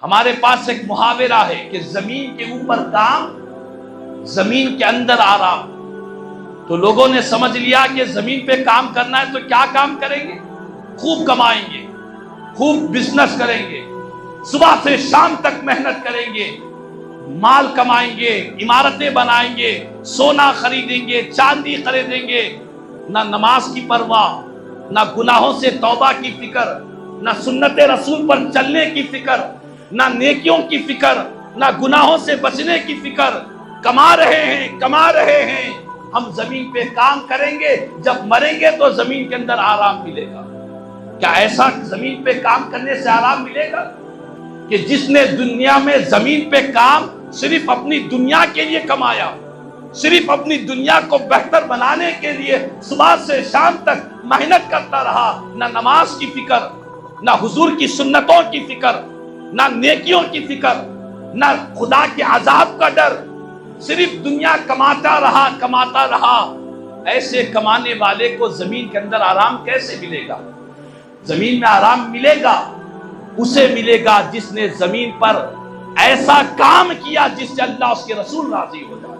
ہمارے پاس ایک محاورہ ہے کہ زمین کے اوپر کام، زمین کے اندر آرام۔ تو لوگوں نے سمجھ لیا کہ زمین پہ کام کرنا ہے تو کیا کام کریں گے؟ خوب کمائیں گے، خوب بزنس کریں گے، صبح سے شام تک محنت کریں گے، مال کمائیں گے، عمارتیں بنائیں گے، سونا خریدیں گے، چاندی خریدیں گے۔ نہ نماز کی پرواہ، نہ گناہوں سے توبہ کی فکر، نہ سنت رسول پر چلنے کی فکر، نہ نیکیوں کی فکر، نہ گناہوں سے بچنے کی فکر۔ کما رہے ہیں ہم زمین پہ کام کریں گے، جب مریں گے تو زمین کے اندر آرام ملے گا۔ کیا ایسا زمین پہ کام کرنے سے آرام ملے گا کہ جس نے دنیا میں زمین پہ کام صرف اپنی دنیا کے لیے کمایا، صرف اپنی دنیا کو بہتر بنانے کے لیے صبح سے شام تک محنت کرتا رہا، نہ نماز کی فکر، نہ حضور کی سنتوں کی فکر، نہ نیکیوں کی فکر، نہ خدا کے عذاب کا ڈر، صرف دنیا کماتا رہا۔ ایسے کمانے والے کو زمین کے اندر آرام کیسے ملے گا؟ زمین میں آرام ملے گا اسے ملے گا جس نے زمین پر ایسا کام کیا جس سے اللہ اس کے رسول راضی ہو جائے،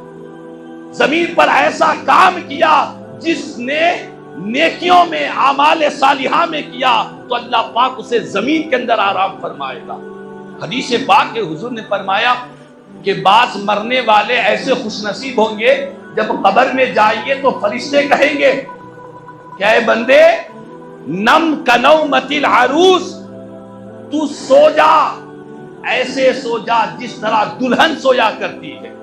زمین پر ایسا کام کیا جس نے نیکیوں میں، اعمال صالحہ میں کیا، تو اللہ پاک اسے زمین کے اندر آرام فرمائے گا۔ حدیث پاک کے حضور نے فرمایا کہ بعض مرنے والے ایسے خوش نصیب ہوں گے، جب قبر میں جائیں گے تو فرشتے کہیں گے کہ اے بندے، نم کنومت العروس، تو سو جا، ایسے سو جا جس طرح دلہن سویا کرتی ہے،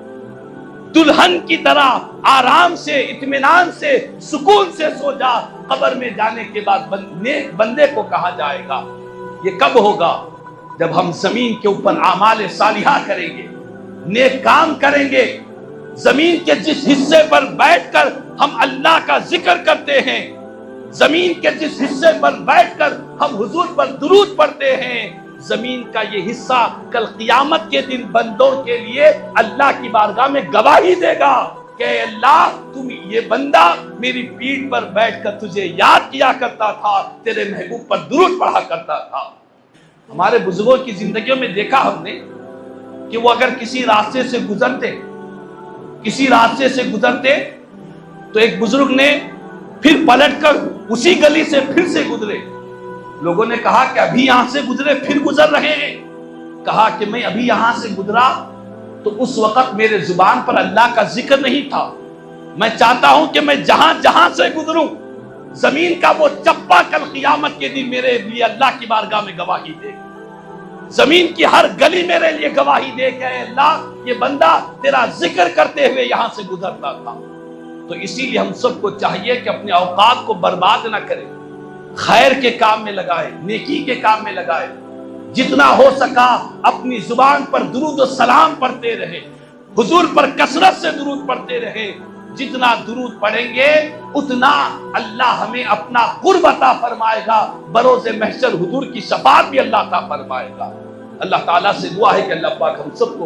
دلہن کی طرح آرام سے، اطمینان سے، سکون سے سو جا۔ قبر میں جانے کے بعد بندے کو کہا جائے گا۔ یہ کب ہوگا؟ جب ہم زمین کے اوپر اعمال صالحہ کریں گے، نیک کام کریں گے۔ زمین کے جس حصے پر بیٹھ کر ہم اللہ کا ذکر کرتے ہیں، زمین کے جس حصے پر بیٹھ کر ہم حضور پر درود پڑھتے ہیں، زمین کا یہ حصہ کل قیامت کے دن بندوں کے لیے اللہ کی بارگاہ میں گواہی دے گا کہ اے اللہ، تم یہ بندہ میری پیٹھ پر بیٹھ کر تجھے یاد کیا کرتا تھا، تیرے محبوب پر درود پڑھا کرتا تھا۔ ہمارے بزرگوں کی زندگیوں میں دیکھا ہم نے کہ وہ اگر کسی راستے سے گزرتے تو ایک بزرگ نے پھر پلٹ کر اسی گلی سے پھر سے گزرے۔ لوگوں نے کہا کہ ابھی یہاں سے گزرے، پھر گزر رہے ہیں۔ کہا کہ میں ابھی یہاں سے گزرا تو اس وقت میرے زبان پر اللہ کا ذکر نہیں تھا۔ میں چاہتا ہوں کہ میں جہاں سے گزروں، زمین کا وہ چپا کل قیامت کے دن میرے لیے اللہ کی بارگاہ میں گواہی دے، زمین کی ہر گلی میرے لیے گواہی دے کہ اے اللہ، یہ بندہ تیرا ذکر کرتے ہوئے یہاں سے گزرتا تھا۔ تو اسی لیے ہم سب کو چاہیے کہ اپنے اوقات کو برباد نہ کریں، خیر کے کام میں لگائے، نیکی کے کام میں لگائے۔ جتنا ہو سکا اپنی زبان پر درود و سلام پڑھتے رہے، حضور پر کثرت سے درود پڑھتے رہے۔ جتنا درود پڑھیں گے اتنا اللہ ہمیں اپنا قرب عطا فرمائے گا، بروز محشر حضور کی شفاعت بھی اللہ عطا فرمائے گا۔ اللہ تعالیٰ سے دعا ہے کہ اللہ پاک ہم سب کو